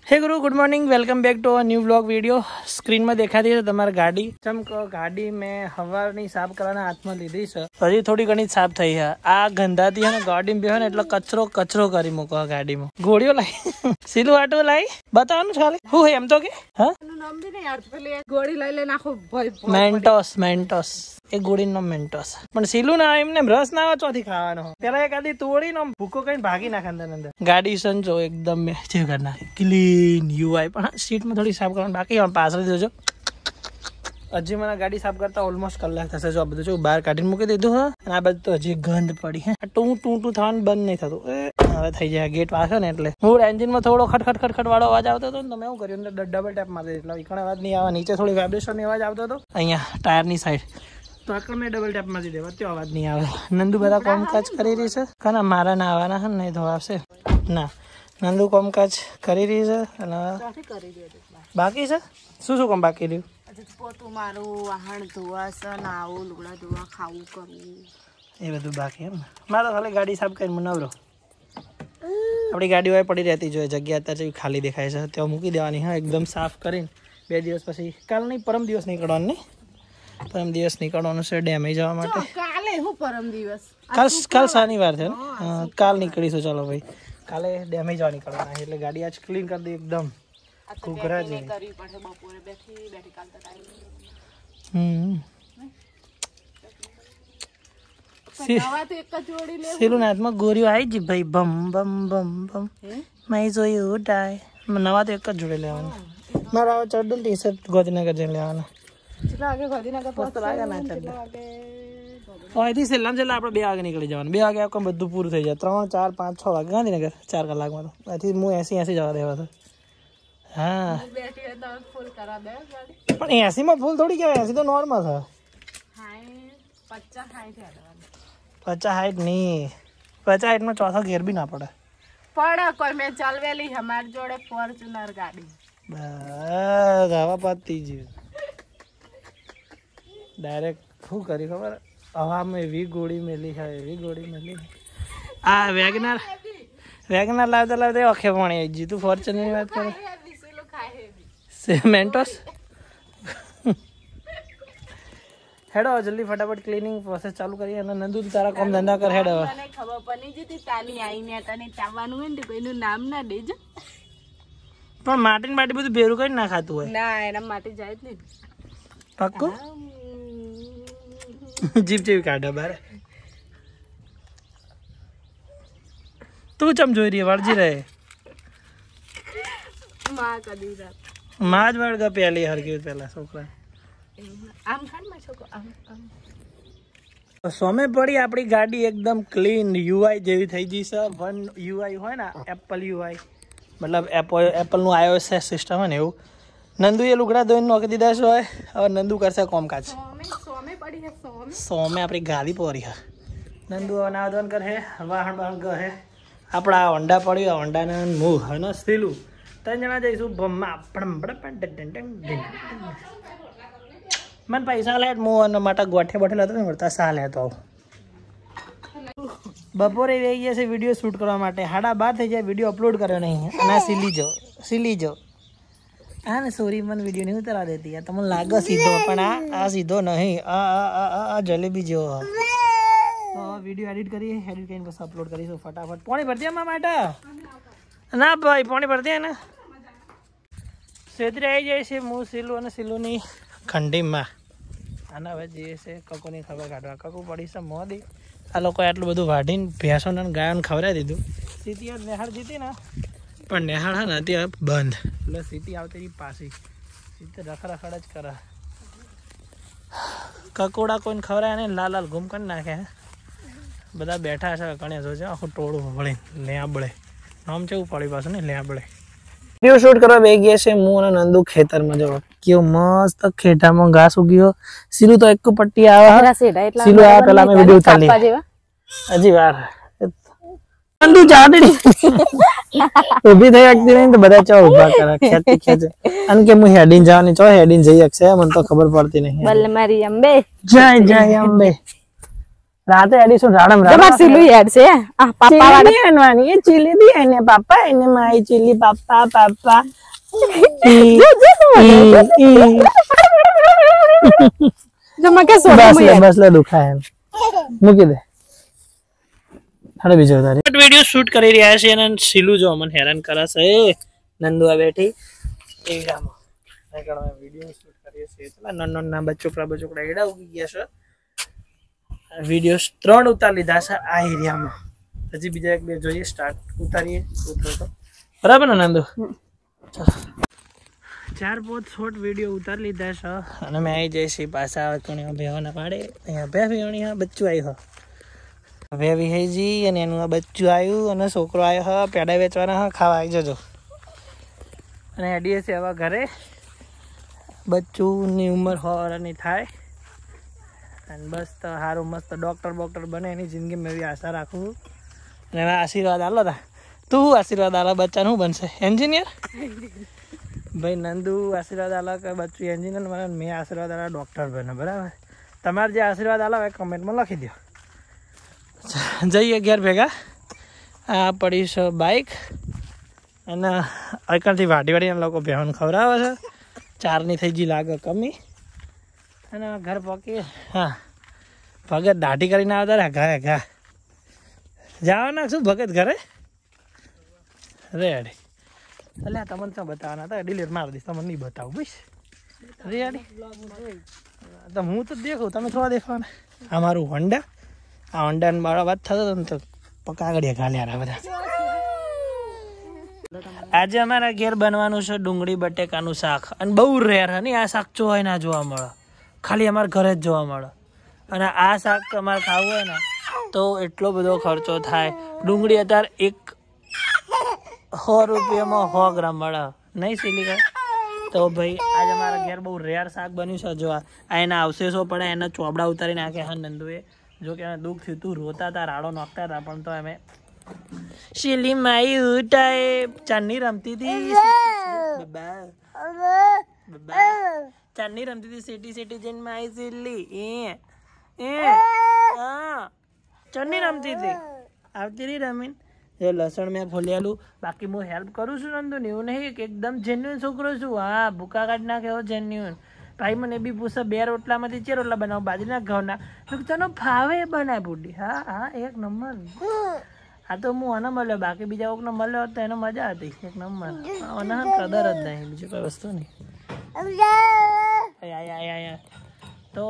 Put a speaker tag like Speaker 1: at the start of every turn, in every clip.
Speaker 1: हे गुरु good morning welcome back to a new blog video. Screen में देखा थी તમારી ગાડી ચમકો ગાડી મેં હવારની સાફ કરવાના હાથમાં લીધી છે, હજી થોડી ઘણી સાફ થઈ છે। આ ગંધાતી છે ને ગાડીમાં બેહો ને એટલે કચરો કચરો કરી મૂકો ગાડીમાં। ગોળીઓ લાઈ સીલું આટો લાઈ બતાવવાનું ખાલી હું એમ તો કે હા નામ બી નહીં યાદ પેલી ગોળી લઈ લે નાખો ભાઈ મેન્ટોસ એ ગોળીનું નામ મેન્ટોસ પણ સીલું ના એમને રસ ના આવે ચોથી ખાવાનો પેલા એક આદી તોડીને ભૂકો કઈ ભાગી નાખે અંદર ગાડી સંજો એકદમ મેચી કરી નાખી ક્લીન યુઆઈ પણ સીટ में थोड़ी साफ करवानी बाकी पाछળ જોજો। હજી મને ગાડી સાફ કરતા ઓલમોસ્ટ કલાક થશે। જો આ બધું જો બહાર કાઢીને મૂકી દીધું હા અને આ બધું તો હજી ગંધ પડી હે ટૂ થવાનું બંધ નહીં થતું। હવે થઈ જાય ગેટ વાગ્યો ને એટલે હું એન્જિનમાં થોડો ખટખટ વાળો અવાજ આવતો હતો ને તમે શું કર્યું અંદર ડબલ ટેપ મારી દીધો એટલે ઈકણ અવાજ નહીં આવે, નીચે થોડી વાઇબ્રેશન અવાજ આવતો હતો અહીંયા ટાયરની સાઈડ તો આકડ મેં ડબલ ટેપ મારી દેવા તો અવાજ નહીં આવે। નંદુ બધા કામકાજ કરી રહી છે કાના મારા ના આવવાના છે નહીં તો આવશે ના નંદુ કામકાજ કરી રહી છે અને બાકી છે શું શું કામ બાકી રહ્યું પોતું મારું વાહણ ધોવા છે નાવું લુગડા ધોવા ખાવું કરવું એ બધું બાકી એમ મારે ખાલી ગાડી સાફ કરીને નવરો આપણી ગાડી હોય પડી રહેતી જોઈએ જગ્યા અત્યારે ખાલી દેખાય છે ત્યાં મૂકી દેવાની હા એકદમ સાફ કરીને 2 દિવસ પછી કાલ નહીં પરમ દિવસ નીકળવાનું નહીં પરમ દિવસ નીકળવાનું છે ડેમે જવા માટે કાલે હું પરમ દિવસ કાલ શનિવાર છે ને કાલ નીકળીશું ચાલો ભાઈ કાલે ડેમે જવા નીકળવાના એટલે ગાડી આજ ક્લીન કરી દે એકદમ ઘૂઘરા જેવી કરવી પડે બપોરે બેઠી કાલ તો ટાઈમ નવા તો એક જ જોડી લે સીલું નાથમાં ગોરીઓ આવી જ ભાઈ બમ બમ બમ બમ મેં જોયું ડાય નવા તો એક જ જોડી લેવાનું મારા ચડ્ડું ટી શર્ટ ગોધીનગર જઈને લેવાના કેટલા વાગે ગોધીનગર પહોંચતો લાગે ના ચડ્ડું અહીંથી સેલામ છેલ્લા આપણે 2 વાગે નીકળી જવાનું 2 વાગે આખું બધું પૂરું થઈ જાય 3, 4, 5, 6 વાગે ગાંધીનગર 4 કલાકમાં તો અહીંથી હું 80 જવા દેવા તો હા પણ 80 ફૂલ થોડી કહેવાય 80 તો નોર્મલ છે 50 નહીં 50 ચોથો ઘેર બી ના પડે કોઈ મેં ચાલવેલી અમારી જોડે ફોર્ચ્યુનર ગાડી બસ હવા પાતી જ ડાયરેક્ટ શું કરી ખબર હવા में એવી ગોળી મેલી છે એવી ગોળી મેલી આ વેગનાર લાવતા લાવતા ઓખે પાણી આવી ગયું તું ફોર્ચ્યુનર ની વાત કરે મેન્ટોસ હેડો જલ્દી ફટાફટ ક્લીનિંગ પ્રોસેસ ચાલુ કરીએ અને નંદુ તારા કામ ધંધા કર હેડો મને ખબર પડી જતી તાલી આઈને તને ચાવવાનું હોય ને કોઈનું નામ ના દેજો પણ માટી બધું ભેરું કરી ના ખાતું હોય ના એના માટી જાય જ નહીં પાક્કું જીપ જેવી કાઢે બાર તું ચમ જોઈ રહી વળજી રહે માં કદી રાત માં જ વળગા પેલી હરકી પેલા છોકરા આમ ખાનમાં છોકરો આમ સોમે પડી આપણી ગાડી એકદમ ક્લીન યુઆઈ જેવી થઈ ગઈ છે વન યુઆઈ હોય ને એપલ યુઆઈ મતલબ એપલ નું iOS સિસ્ટમ હોય ને એવું નંદુ એ લુગડા ધોઈને નોખી દીધા છે હવે નંદુ કરશે કોમકાજ સોમે આપણી ગાડી પોરી હે નંદુ હવે ના ધોન કરે વાહણ બાહણ ગહે આપણા હોન્ડા પડ્યું હોન્ડાના મૂહ અને સ્ટીલું 3 જણા જઈશું મને પૈસા લે હું અને માટે ગોઠે બેઠેલા હતો ને મળતા સા લેતો બપોરે રહી ગયા છે વિડીયો શૂટ કરવા માટે 12:30 થઈ જાય વિડીયો અપલોડ કર્યો નહીં અને સીલી જો હા ને સોરી મને વિડીયો નહીં ઉતારવા દેતી યાર તમને લાગે સીધો પણ આ સીધો નહીં આ જલેબી જેવો તો વિડીયો એડિટ કરીને બસ અપલોડ કરીશું ફટાફટ પાણી ભરતી એમાં માટે ના ભાઈ પાણી ભરતી ને છેતરી આવી જાય છે હું સીલું અને સીલુંની ખંડીમાં આના હવે જઈએ છે કકુની ખબર કાઢવા કકુ પડી છે મોદી આ લોકોએ આટલું બધું વાઢીને ભેંસોને ગાયોને ખવડાવી દીધું સીટી નેહાળ જીતી ને પણ નેહાળ હા ને અત્યારે બંધ એટલે સીટી આવતી પાછી સીટી રખડ જ કરે કકોડા કોઈને ખવડાય ને લાલ ઘૂમ કરી નાખે બધા બેઠા છે કણે જોજે આખું ટોળું વળી લેબળે નામ કેવું પડી પાછું ને લેબળે વિડીયો શૂટ કરવા બે ગયા છે હું અને નંદુ ખેતરમાં જો કેવો મસ્ત ખેતરમાં ઘાસ ઉગ્યો સીલું તો એક પટ્ટી આવે સીલું આ પેલા મેં વિડીયો ઉતારી હજી વાર નંદુ જાડી ઉભી થઈ શકતી નહીં તો બધા ચા ઉભા કરે ખેંચે અને કે હું હેડીને જવાની ચો હેડીને જઈ શકશે મને તો ખબર પડતી નહીં બલ્લે મારી અંબે જય અંબે રાતે એડિશન રાડમ
Speaker 2: જમા સિલુઈ એડ છે આ પાપા વાળા
Speaker 1: ચીલી અનવાની એ ચીલી દી એને પાપા એને માઈ ચીલી પાપા પાપા
Speaker 2: જમા કે સોડા
Speaker 1: બસ લે દુખાય એમ મૂકી દે હાડે બીજો તારે વિડિયો શૂટ કરી રહ્યા છે અને સિલુ જો અમને હેરાન કરે છે નંદુ આ બેઠી એ ગામો નકળવા વિડિયો શૂટ કરીએ છે એટલે નન્ના બચોકડા એડા ઉગી ગયા છે વિડિયોસ 3 ઉતાર લીધા છે આ એરિયામાં હજી બીજા એક બે જોઈએ સ્ટાર્ટ ઉતારીએ ઉતરો તો બરાબર ને નંદુ 4-5 શોર્ટ વિડિયો ઉતાર લીધા છે અને મેં આવી જઈશ પાછા કોણે ભેવાના પાડે અહીંયા બે ભેવણી હા બચ્ચું આવ્યું હવે વિહેજી અને એનું આ બચ્ચું આવ્યું અને છોકરો આવ્યો હા પેડા વેચવાના હા ખાવા આવી જજો અને એડીએ છે હવે ઘરે બચ્ચુની ઉંમર હોવાની થાય અને બસ તો સારું મસ્ત ડૉક્ટર બને એની જિંદગીમાં એવી આશા રાખું અને એવા આશીર્વાદ આલો તા તું આશીર્વાદ આલો બચ્ચાનું શું બનશે એન્જિનિયર ભાઈ નંદુ આશીર્વાદ આલો કે બચ્ચું એન્જિનિયર મને મેં આશીર્વાદ આલો ડૉક્ટર બને બરાબર તમારે જે આશીર્વાદ આલો એ કમેન્ટમાં લખી દો જઈએ ઘેર ભેગા આ પડી છે બાઇક અને અકણથી વાડીના લોકો બેહન ખવડાવે છે 4ની થઈ ગઈ લાગે કમી અને ઘર પહોંચી હા ભગત દાઢી કરીને આવતા ઘા ઘા જવાના શું ભગત ઘરે રેડી એટલે તમને શું બતાવવાના હતા ડિલીટ મારી દઈશ તમને નહીં બતાવું બસ રેડી તો હું તો દેખું તમે થોડા દેખવાના આ મારું હોન્ડા આ હોન્ડાને મારા વાત થતો ને તો કાગડિયા ઘાલ્યા બધા આજે અમારા ઘેર બનવાનું છે ડુંગળી બટેકાનું શાક અને બહુ રેર હે આ શાક ચોય ના જોવા મળે ખાલી અમારા ઘરે જ જોવા મળે અને આ શાક અમારે ખાવું હોય ને તો એટલો બધો ખર્ચો થાય ડુંગળી અત્યારે 100 રૂપિયામાં 100 ગ્રામ મળે નહીં સિલિકા તો ભાઈ આજે અમારા ઘેર બહુ રેર શાક બન્યું છે જો આ એના અવશેષો પડે એના ચોબડા ઉતારી નાખે હા નંદુએ જો કે એને દુઃખ થયું તું રોતા હતા રાડો નાખતા હતા પણ તો અમે શીલી માઈ ઉઠાએ ચાંદની રમતી હતી ચાંદની રમતી હતી સેટી જઈને માઈ શીલી ચાંદની રમતી હતી આવતી રહી રમીન જો લસણ મેં ફોલેલું બાકી હું હેલ્પ કરું છું નંદુ ને એવું નહીં કે એકદમ જેન્યુઅન છોકરો છું હા ભૂકા કાઢ નાખે એવો જેન્યુઅન ભાઈ મને બી પૂછે 2 રોટલામાંથી 4 રોટલા બનાવો બાજરીના ઘઉંના તને ફાવે એ બનાય બુડી હા હા એક નંબર આ તો હું આને મળ્યો બાકી બીજા કોકને મળ્યો હોત તો એને મજા હતી એક નંબર આને કદર જ નહીં બીજું કોઈ વસ્તુ નહીં તો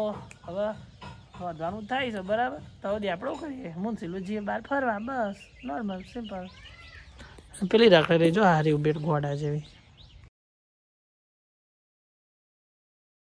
Speaker 1: હવે વધવાનું થાય છે બરાબર તો સુધી આપણે કરીએ મુનસીલું જઈએ બહાર ફરવા બસ નોર્મલ સિમ્પલ પેલી રાખડે રહેજો હારી બેટ ઘોડા જેવી